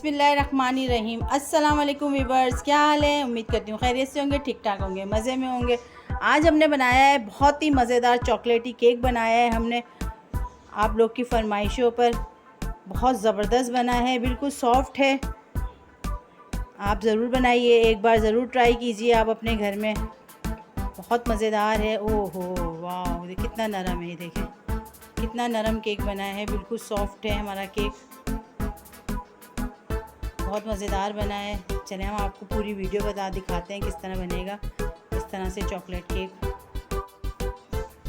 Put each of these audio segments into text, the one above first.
बिस्मिल्लाहिर्रहमानिर्रहीम। अस्सलाम वालेकुम वीवर्स, क्या हाल है? उम्मीद करती हूँ खैरियत से होंगे, ठीक ठाक होंगे, मज़े में होंगे। आज हमने बनाया है बहुत ही मज़ेदार चॉकलेटी केक बनाया है हमने आप लोग की फरमाइशों पर। बहुत ज़बरदस्त बना है, बिल्कुल सॉफ्ट है। आप ज़रूर बनाइए, एक बार ज़रूर ट्राई कीजिए आप अपने घर में। बहुत मज़ेदार है। ओहो वाह, कितना नरम है, देखें कितना नरम केक बना है, बिल्कुल सॉफ्ट है हमारा केक, बहुत मज़ेदार बना है। चलिए हम आपको पूरी वीडियो दिखाते हैं किस तरह बनेगा इस तरह से चॉकलेट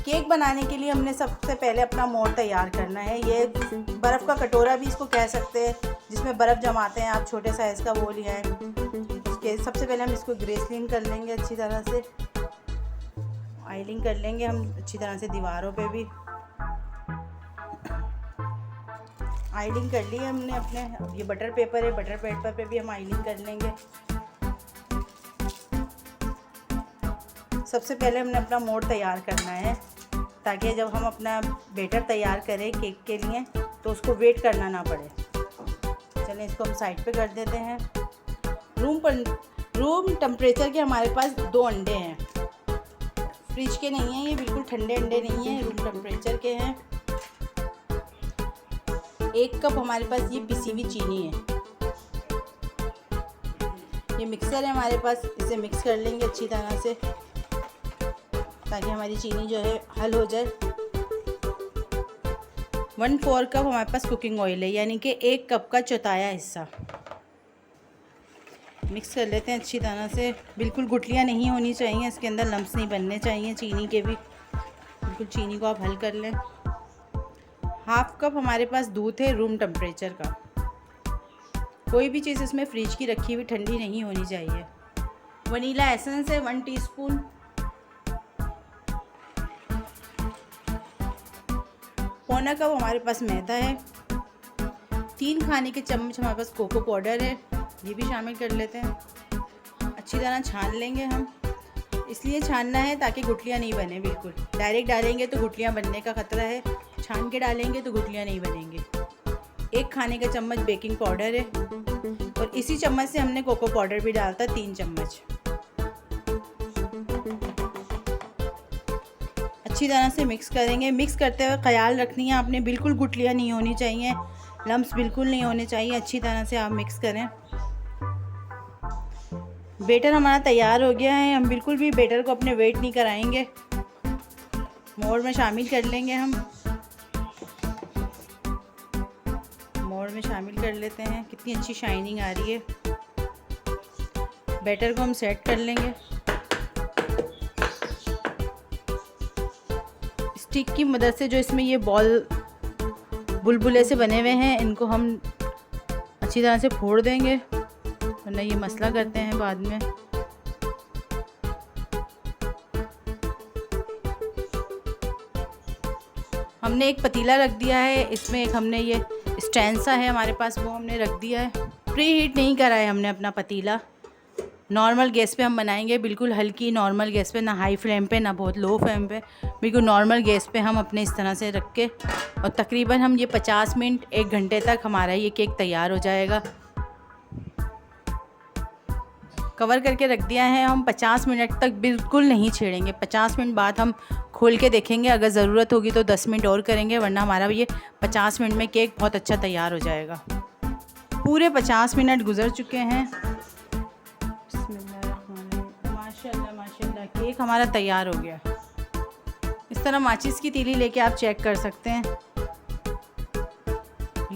केक बनाने के लिए हमने सबसे पहले अपना मोल्ड तैयार करना है। ये बर्फ़ का कटोरा भी इसको कह सकते हैं, जिसमें बर्फ़ जमाते हैं। आप छोटे साइज़ का वो लिया है। उसके सबसे पहले हम इसको ग्रेसलिन कर लेंगे, अच्छी तरह से ऑयलिंग कर लेंगे हम अच्छी तरह से। दीवारों पे भी आइलिंग कर ली हमने अपने। अब ये बटर पेपर है, बटर पेपर पे भी हम आइलिंग कर लेंगे। सबसे पहले हमने अपना मोल्ड तैयार करना है, ताकि जब हम अपना बैटर तैयार करें केक के लिए तो उसको वेट करना ना पड़े। चलें इसको हम साइड पे कर देते हैं। रूम टेम्परेचर के हमारे पास 2 अंडे हैं, फ्रिज के नहीं हैं, ये बिल्कुल ठंडे अंडे नहीं हैं, रूम टेम्परेचर के हैं। 1 कप हमारे पास ये पिसी हुई चीनी है। ये मिक्सर है हमारे पास, इसे मिक्स कर लेंगे अच्छी तरह से, ताकि हमारी चीनी जो है हल हो जाए। 1/4 कप हमारे पास कुकिंग ऑयल है, यानी कि 1 कप का चौथाया हिस्सा। मिक्स कर लेते हैं अच्छी तरह से। बिल्कुल गुठलियाँ नहीं होनी चाहिए, इसके अंदर लम्स नहीं बनने चाहिए चीनी के भी। बिल्कुल चीनी को आप हल कर लें। 1/2 कप हमारे पास दूध है रूम टेम्परेचर का। कोई भी चीज़ इसमें फ्रिज की रखी हुई ठंडी नहीं होनी चाहिए। वनीला एसेंस है 1 टीस्पून। पौना कप हमारे पास मैदा है। 3 खाने के चम्मच हमारे पास कोको पाउडर है, ये भी शामिल कर लेते हैं। अच्छी तरह छान लेंगे हम। इसलिए छानना है ताकि गुठलियाँ नहीं बने। बिल्कुल डायरेक्ट डालेंगे तो गुठलियाँ बनने का ख़तरा है, छान के डालेंगे तो गुठलियाँ नहीं बनेंगे। 1 खाने का चम्मच बेकिंग पाउडर है, और इसी चम्मच से हमने कोको पाउडर भी डालता 3 चम्मच। अच्छी तरह से मिक्स करेंगे। मिक्स करते हुए ख्याल रखनी है आपने, बिल्कुल गुठलियाँ नहीं होनी चाहिए, लम्स बिल्कुल नहीं होने चाहिए। अच्छी तरह से आप मिक्स करें। बेटर हमारा तैयार हो गया है। हम बिल्कुल भी बेटर को अपने वेट नहीं कराएंगे। मोल्ड में शामिल कर लेंगे हम। मोल्ड में शामिल कर लेते हैं। कितनी अच्छी शाइनिंग आ रही है। बेटर को हम सेट कर लेंगे। स्टिक की मदद से जो इसमें ये बॉल बुलबुले से बने हुए हैं, इनको हम अच्छी तरह से फोड़ देंगे, वरना ये मसला करते हैं बाद में। हमने एक पतीला रख दिया है, इसमें एक हमने ये स्टैंड सा है हमारे पास, वो हमने रख दिया है। प्री हीट नहीं करा है हमने अपना पतीला। नॉर्मल गैस पे हम बनाएंगे, बिल्कुल हल्की नॉर्मल गैस पे, ना हाई फ्लेम पे ना बहुत लो फ्लेम पे, बिल्कुल नॉर्मल गैस पे हम अपने इस तरह से रख के, और तकरीबन हम ये 50 मिनट 1 घंटे तक हमारा ये केक तैयार हो जाएगा। कवर करके रख दिया है हम। 50 मिनट तक बिल्कुल नहीं छेड़ेंगे। 50 मिनट बाद हम खोल के देखेंगे, अगर ज़रूरत होगी तो 10 मिनट और करेंगे, वरना हमारा ये 50 मिनट में केक बहुत अच्छा तैयार हो जाएगा। पूरे 50 मिनट गुजर चुके हैं। माशाल्लाह माशाल्लाह, केक हमारा तैयार हो गया। इस तरह माचिस की तीली लेके आप चेक कर सकते हैं।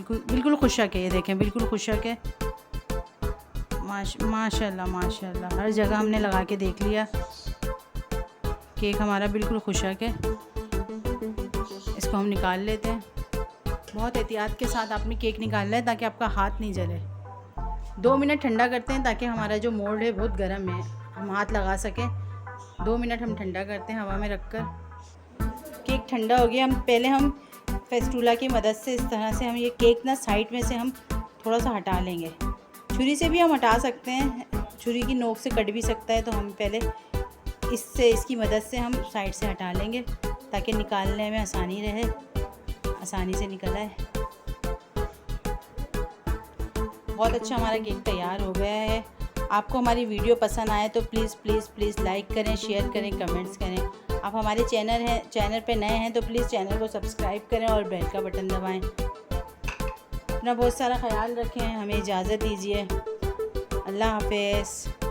बिल्कुल खुशक है, ये देखें बिल्कुल खुशक है। माशाल्लाह माशाल्लाह, हर जगह हमने लगा के देख लिया। केक हमारा बिल्कुल खुशक है। इसको हम निकाल लेते हैं। बहुत एहतियात के साथ आपने केक निकालना है, ताकि आपका हाथ नहीं जले। 2 मिनट ठंडा करते हैं, ताकि हमारा जो मोल्ड है बहुत गर्म है, हम हाथ लगा सकें। 2 मिनट हम ठंडा करते हैं हवा में रखकर। केक ठंडा हो गया। हम फेस्टूला की मदद से इस तरह से हम ये केक ना साइड में से हम थोड़ा सा हटा लेंगे। छुरी से भी हम हटा सकते हैं, छुरी की नोक से कट भी सकता है, तो हम पहले इसकी मदद से हम साइड से हटा लेंगे, ताकि निकालने में आसानी रहे, आसानी से निकल आए। बहुत अच्छा हमारा केक तैयार हो गया है। आपको हमारी वीडियो पसंद आए तो प्लीज़ प्लीज़ प्लीज़ लाइक करें, शेयर करें, कमेंट्स करें। आप हमारे चैनल पे नए हैं तो प्लीज़ चैनल को सब्सक्राइब करें और बेल का बटन दबाएं। अपना बहुत सारा ख्याल रखें, हमें इजाज़त दीजिए। अल्लाह हाफ़िज़।